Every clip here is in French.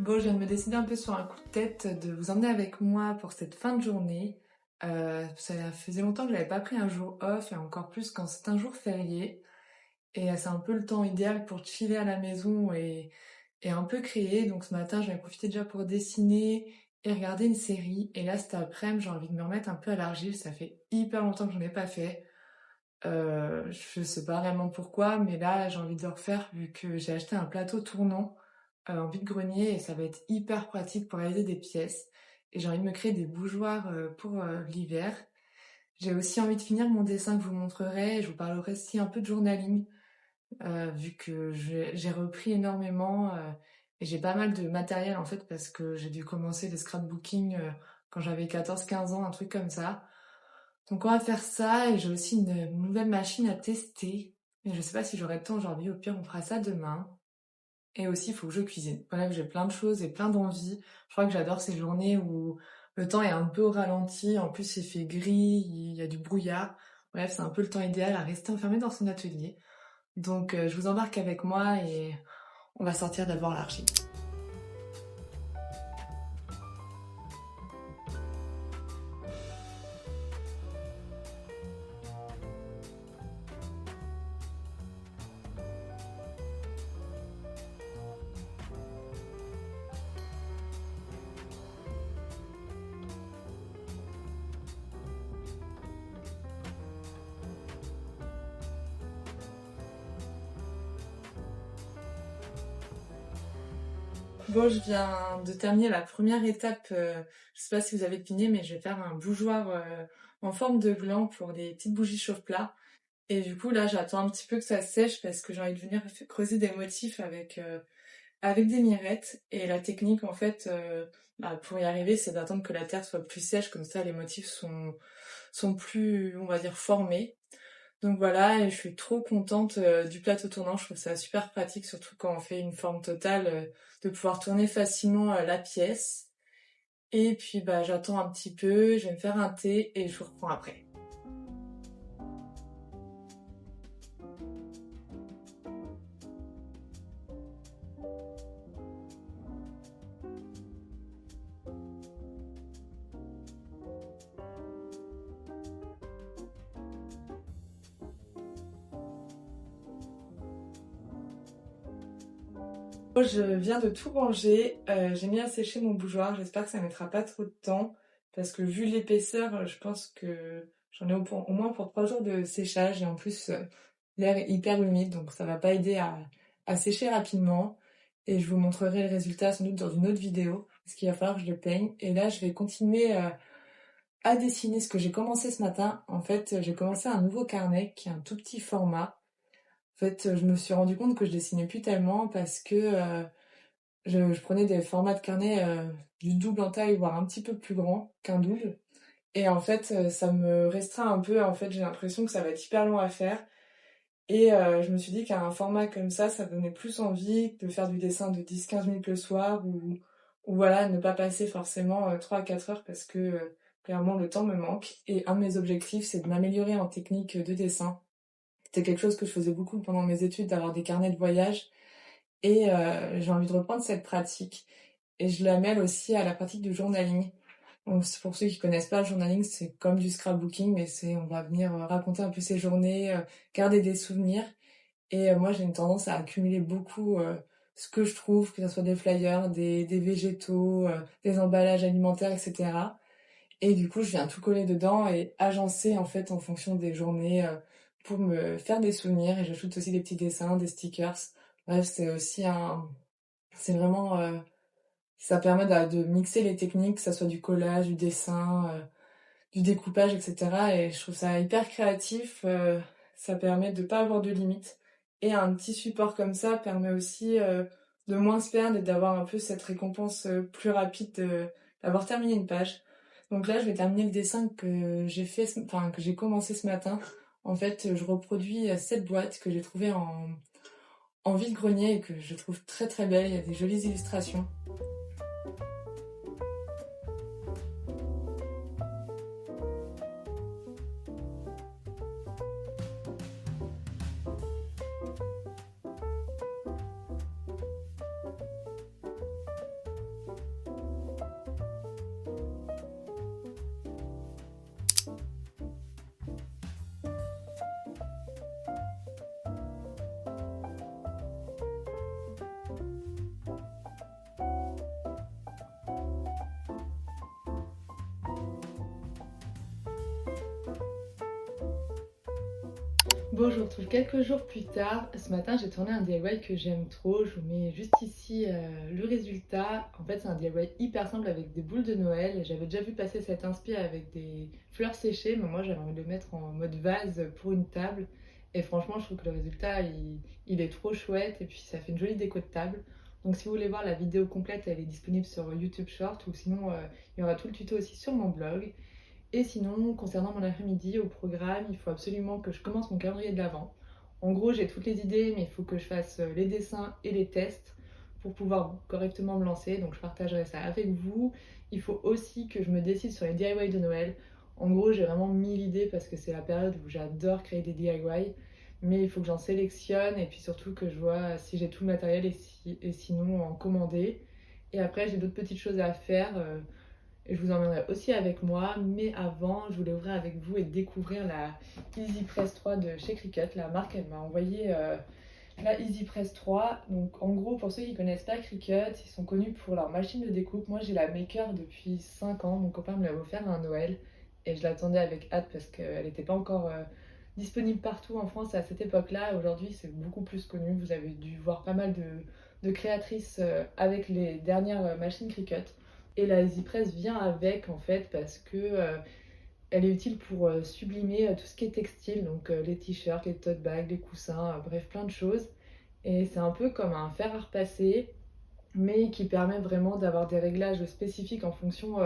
Bon, je viens de me décider un peu sur un coup de tête de vous emmener avec moi pour cette fin de journée. Ça faisait longtemps que j'avais pas pris un jour off et encore plus quand c'est un jour férié. Et c'est un peu le temps idéal pour chiller à la maison et un peu créer. Donc ce matin, j'avais profité déjà pour dessiner et regarder une série. Et là, cet après-midi, j'ai envie de me remettre un peu à l'argile. Ça fait hyper longtemps que j'en ai pas fait. Je sais pas vraiment pourquoi, mais là, j'ai envie de le refaire vu que j'ai acheté un plateau tournant en vide-grenier et ça va être hyper pratique pour réaliser des pièces. Et j'ai envie de me créer des bougeoirs pour l'hiver. J'ai aussi envie de finir mon dessin que je vous montrerai. Et je vous parlerai aussi un peu de journaling, vu que j'ai repris énormément et j'ai pas mal de matériel en fait parce que j'ai dû commencer le scrapbooking quand j'avais 14-15 ans, un truc comme ça. Donc on va faire ça et j'ai aussi une nouvelle machine à tester. Mais je sais pas si j'aurai le temps aujourd'hui, au pire on fera ça demain. Et aussi il faut que je cuisine. Bref, j'ai plein de choses et plein d'envies. Je crois que j'adore ces journées où le temps est un peu au ralenti, en plus il fait gris, il y a du brouillard. Bref, c'est un peu le temps idéal à rester enfermé dans son atelier. Donc je vous embarque avec moi et on va sortir d'abord l'archi. Bon, je viens de terminer la première étape. Je sais pas si vous avez deviné, mais je vais faire un bougeoir en forme de gland pour des petites bougies chauffe-plat. Et du coup, là, j'attends un petit peu que ça sèche parce que j'ai envie de venir creuser des motifs avec des mirettes. Et la technique, en fait, pour y arriver, c'est d'attendre que la terre soit plus sèche. Comme ça, les motifs sont plus, on va dire, formés. Donc voilà, et je suis trop contente du plateau tournant. Je trouve ça super pratique, surtout quand on fait une forme totale, de pouvoir tourner facilement la pièce. Et puis bah j'attends un petit peu, je vais me faire un thé et je vous reprends après. Moi, je viens de tout ranger, j'ai mis à sécher mon bougeoir, j'espère que ça mettra pas trop de temps, parce que vu l'épaisseur, je pense que j'en ai au moins pour 3 jours de séchage, et en plus l'air est hyper humide, donc ça va pas aider à sécher rapidement, et je vous montrerai le résultat sans doute dans une autre vidéo, parce qu'il va falloir que je le peigne, et là je vais continuer à dessiner ce que j'ai commencé ce matin. En fait, j'ai commencé un nouveau carnet qui est un tout petit format. En fait, je me suis rendu compte que je dessinais plus tellement parce que je prenais des formats de carnet du double en taille, voire un petit peu plus grand qu'un double. Et en fait, ça me restreint un peu. En fait, j'ai l'impression que ça va être hyper long à faire. Et je me suis dit qu'un format comme ça donnait plus envie de faire du dessin de 10-15 minutes le soir ou voilà, ne pas passer forcément 3 à 4 heures parce que clairement le temps me manque. Et un de mes objectifs, c'est de m'améliorer en technique de dessin. C'était quelque chose que je faisais beaucoup pendant mes études, d'avoir des carnets de voyage. Et j'ai envie de reprendre cette pratique. Et je la mêle aussi à la pratique du journaling. Donc, pour ceux qui connaissent pas le journaling, c'est comme du scrapbooking, mais on va venir raconter un peu ses journées, garder des souvenirs. Et moi, j'ai une tendance à accumuler beaucoup ce que je trouve, que ce soit des flyers, des végétaux, des emballages alimentaires, etc. Et du coup, je viens tout coller dedans et agencer en fait en fonction des journées pour me faire des souvenirs. Et j'ajoute aussi des petits dessins, des stickers. Bref, c'est vraiment, ça permet de mixer les techniques, que ça soit du collage, du dessin, du découpage, etc. Et je trouve ça hyper créatif. Ça permet de pas avoir de limites. Et un petit support comme ça permet aussi de moins se perdre et d'avoir un peu cette récompense plus rapide d'avoir terminé une page. Donc là, je vais terminer le dessin que j'ai fait, enfin que j'ai commencé ce matin. En fait, je reproduis cette boîte que j'ai trouvée en vide-grenier et que je trouve très très belle. Il y a des jolies illustrations. Bon, je vous retrouve quelques jours plus tard. Ce matin, j'ai tourné un DIY que j'aime trop. Je vous mets juste ici le résultat. En fait, c'est un DIY hyper simple avec des boules de Noël. J'avais déjà vu passer cette inspi avec des fleurs séchées, mais moi, j'avais envie de le mettre en mode vase pour une table. Et franchement, je trouve que le résultat, il est trop chouette. Et puis, ça fait une jolie déco de table. Donc, si vous voulez voir la vidéo complète, elle est disponible sur YouTube Short ou sinon, il y aura tout le tuto aussi sur mon blog. Et sinon, concernant mon après-midi au programme, il faut absolument que je commence mon calendrier de l'Avent. En gros, j'ai toutes les idées, mais il faut que je fasse les dessins et les tests pour pouvoir correctement me lancer. Donc, je partagerai ça avec vous. Il faut aussi que je me décide sur les DIY de Noël. En gros, j'ai vraiment 1000 idées parce que c'est la période où j'adore créer des DIY. Mais il faut que j'en sélectionne et puis surtout que je vois si j'ai tout le matériel et sinon en commander. Et après, j'ai d'autres petites choses à faire. Et je vous emmènerai aussi avec moi, mais avant, je voulais ouvrir avec vous et découvrir la EasyPress 3 de chez Cricut. La marque, elle m'a envoyé la EasyPress 3. Donc en gros, pour ceux qui ne connaissent pas Cricut, ils sont connus pour leur machine de découpe. Moi, j'ai la Maker depuis 5 ans. Mon copain me l'a offert à un Noël et je l'attendais avec hâte parce qu'elle n'était pas encore disponible partout en France à cette époque-là. Aujourd'hui, c'est beaucoup plus connu. Vous avez dû voir pas mal de créatrices avec les dernières machines Cricut. Et la EasyPress vient avec en fait parce que elle est utile pour sublimer tout ce qui est textile, donc les t-shirts, les tote bags, les coussins, bref plein de choses. Et c'est un peu comme un fer à repasser, mais qui permet vraiment d'avoir des réglages spécifiques en fonction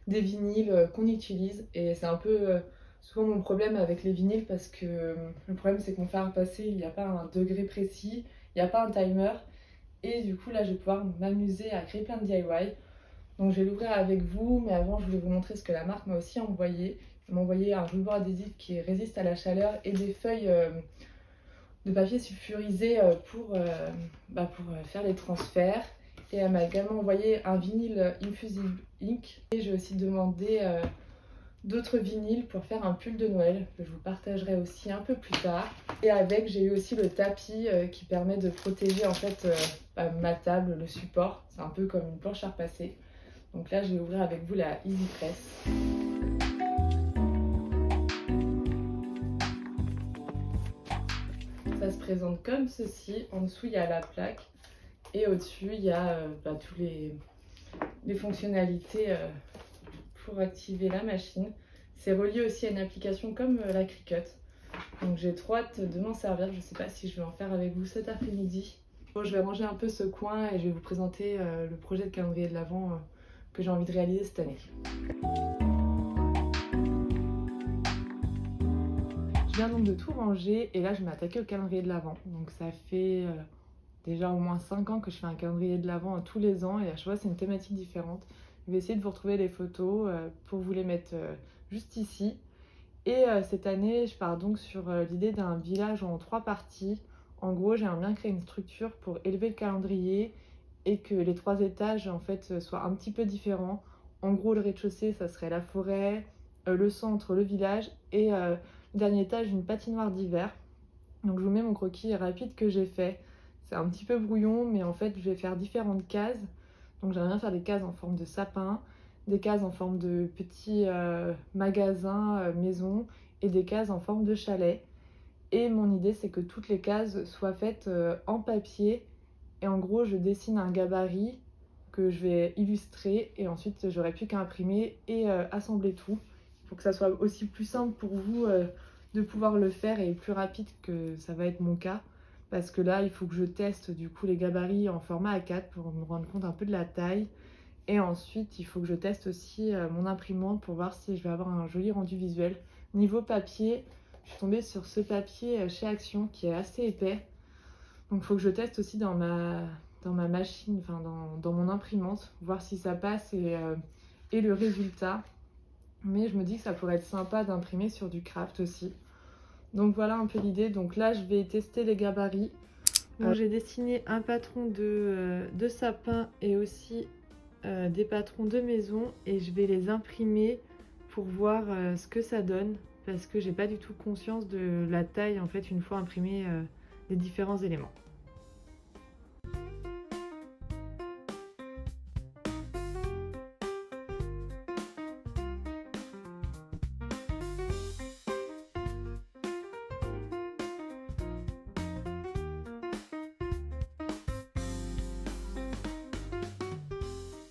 des vinyles qu'on utilise. Et c'est un peu souvent mon problème avec les vinyles parce que le problème c'est que mon fer à repasser, il n'y a pas un degré précis, il n'y a pas un timer. Et du coup là je vais pouvoir m'amuser à créer plein de DIY. Donc je vais l'ouvrir avec vous, mais avant je voulais vous montrer ce que la marque m'a aussi envoyé. Elle m'a envoyé un ruban adhésif qui résiste à la chaleur et des feuilles de papier sulfurisé pour faire les transferts. Et elle m'a également envoyé un vinyle Infusive Ink. Et j'ai aussi demandé d'autres vinyles pour faire un pull de Noël que je vous partagerai aussi un peu plus tard. Et avec, j'ai eu aussi le tapis qui permet de protéger en fait ma table, le support. C'est un peu comme une planche à repasser. Donc là, je vais ouvrir avec vous la EasyPress. Ça se présente comme ceci. En dessous, il y a la plaque. Et au-dessus, il y a toutes les fonctionnalités pour activer la machine. C'est relié aussi à une application comme la Cricut. Donc j'ai trop hâte de m'en servir. Je ne sais pas si je vais en faire avec vous cet après-midi. Bon, je vais ranger un peu ce coin et je vais vous présenter le projet de calendrier de l'Avent que j'ai envie de réaliser cette année. Je viens donc de tout ranger et là je vais m'attaquer au calendrier de l'Avent. Donc ça fait déjà au moins 5 ans que je fais un calendrier de l'Avent tous les ans et à chaque fois c'est une thématique différente. Je vais essayer de vous retrouver les photos pour vous les mettre juste ici. Et cette année je pars donc sur l'idée d'un village en 3 parties. En gros j'aimerais bien créer une structure pour élever le calendrier et que les 3 étages en fait soient un petit peu différents. En gros le rez-de-chaussée ça serait la forêt, le centre, le village et le dernier étage une patinoire d'hiver. Donc je vous mets mon croquis rapide que j'ai fait. C'est un petit peu brouillon mais en fait je vais faire différentes cases. Donc j'aimerais bien faire des cases en forme de sapin, des cases en forme de petits magasins, maisons et des cases en forme de chalet. Et mon idée c'est que toutes les cases soient faites en papier. Et en gros, je dessine un gabarit que je vais illustrer et ensuite j'aurai plus qu'à imprimer et assembler tout. Il faut que ça soit aussi plus simple pour vous de pouvoir le faire et plus rapide que ça va être mon cas. Parce que là, il faut que je teste du coup les gabarits en format A4 pour me rendre compte un peu de la taille. Et ensuite, il faut que je teste aussi mon imprimante pour voir si je vais avoir un joli rendu visuel. Niveau papier, je suis tombée sur ce papier chez Action qui est assez épais. Donc il faut que je teste aussi dans ma machine, enfin dans mon imprimante, voir si ça passe et le résultat. Mais je me dis que ça pourrait être sympa d'imprimer sur du craft aussi. Donc voilà un peu l'idée. Donc là je vais tester les gabarits. Donc j'ai dessiné un patron de sapin et aussi des patrons de maison et je vais les imprimer pour voir ce que ça donne parce que j'ai pas du tout conscience de la taille en fait une fois imprimé les différents éléments.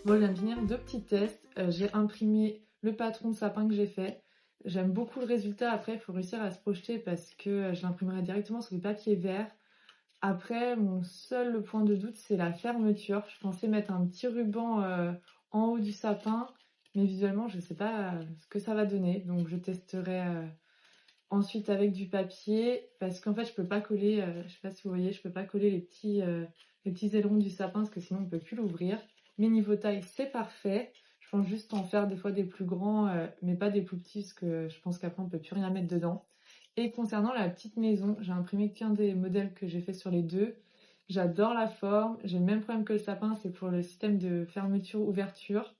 Bon, je viens de finir 2 petits tests. J'ai imprimé le patron de sapin que j'ai fait. J'aime beaucoup le résultat. Après, il faut réussir à se projeter parce que je l'imprimerai directement sur du papier vert. Après, mon seul point de doute, c'est la fermeture. Je pensais mettre un petit ruban en haut du sapin, mais visuellement, je ne sais pas ce que ça va donner. Donc, je testerai ensuite avec du papier, parce qu'en fait, je peux pas coller, je sais pas si vous voyez, je peux pas coller les petits ailerons du sapin, parce que sinon, on peut plus l'ouvrir. Mais niveau taille, c'est parfait. Je pense juste en faire des fois des plus grands, mais pas des plus petits, parce que je pense qu'après, on peut plus rien mettre dedans. Et concernant la petite maison, j'ai imprimé qu'un des modèles que j'ai fait sur les deux. J'adore la forme. J'ai le même problème que le sapin, c'est pour le système de fermeture-ouverture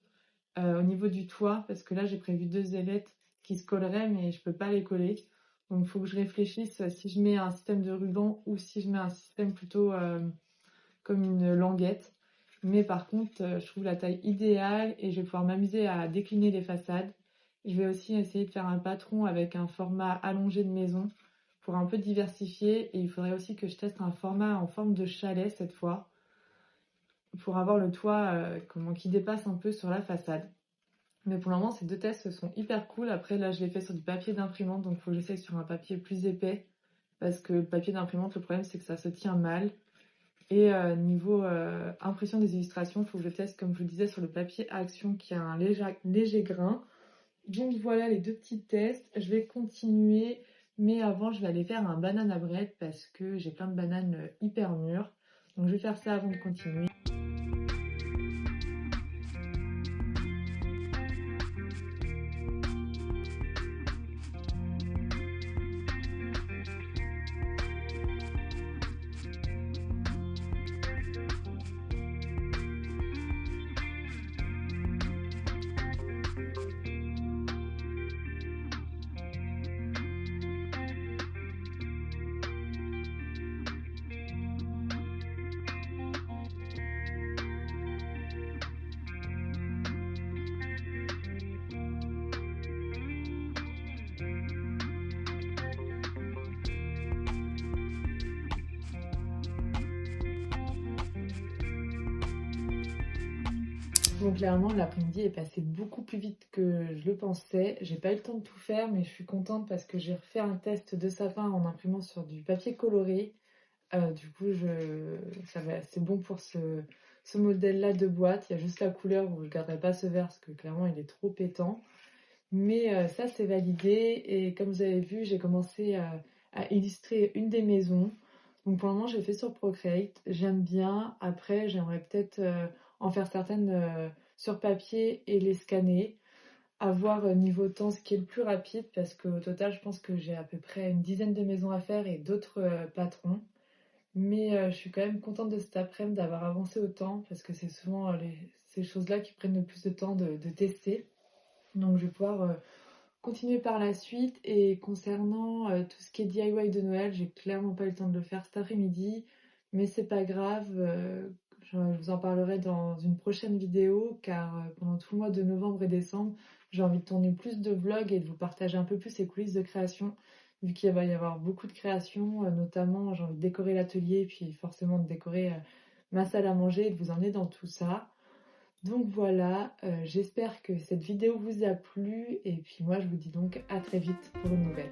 au niveau du toit, parce que là, j'ai prévu 2 ailettes qui se colleraient, mais je peux pas les coller. Donc, il faut que je réfléchisse si je mets un système de ruban ou si je mets un système plutôt comme une languette. Mais par contre, je trouve la taille idéale et je vais pouvoir m'amuser à décliner les façades. Je vais aussi essayer de faire un patron avec un format allongé de maison pour un peu diversifier. Et il faudrait aussi que je teste un format en forme de chalet cette fois pour avoir le toit qui dépasse un peu sur la façade. Mais pour le moment, ces 2 tests sont hyper cool. Après, là, je l'ai fait sur du papier d'imprimante, donc il faut que j'essaye sur un papier plus épais. Parce que le papier d'imprimante, le problème, c'est que ça se tient mal. Et niveau impression des illustrations, il faut que je teste, comme je vous le disais, sur le papier Action qui a un léger grain. Donc voilà les 2 petits tests. Je vais continuer, mais avant, je vais aller faire un banana bread parce que j'ai plein de bananes hyper mûres. Donc je vais faire ça avant de continuer. Donc clairement, l'après-midi est passé beaucoup plus vite que je le pensais. J'ai pas eu le temps de tout faire, mais je suis contente parce que j'ai refait un test de sapin en imprimant sur du papier coloré. Du coup, c'est bon pour ce modèle-là de boîte. Il y a juste la couleur où je garderai pas ce vert parce que clairement, il est trop pétant. Mais ça, c'est validé. Et comme vous avez vu, j'ai commencé à illustrer une des maisons. Donc pour le moment, j'ai fait sur Procreate. J'aime bien. Après, j'aimerais peut-être en faire certaines sur papier et les scanner. À voir niveau temps ce qui est le plus rapide parce qu'au total, je pense que j'ai à peu près une dizaine de maisons à faire et d'autres patrons. Mais je suis quand même contente de cet après-midi d'avoir avancé autant parce que c'est souvent ces choses-là qui prennent le plus de temps de tester. Donc je vais pouvoir continuer par la suite. Et concernant tout ce qui est DIY de Noël, j'ai clairement pas eu le temps de le faire cet après-midi, mais c'est pas grave. Je vous en parlerai dans une prochaine vidéo car pendant tout le mois de novembre et décembre, j'ai envie de tourner plus de vlogs et de vous partager un peu plus les coulisses de création. Vu qu'il va y avoir beaucoup de créations, notamment j'ai envie de décorer l'atelier, puis forcément de décorer ma salle à manger et de vous emmener dans tout ça. Donc voilà, j'espère que cette vidéo vous a plu et puis moi je vous dis donc à très vite pour une nouvelle.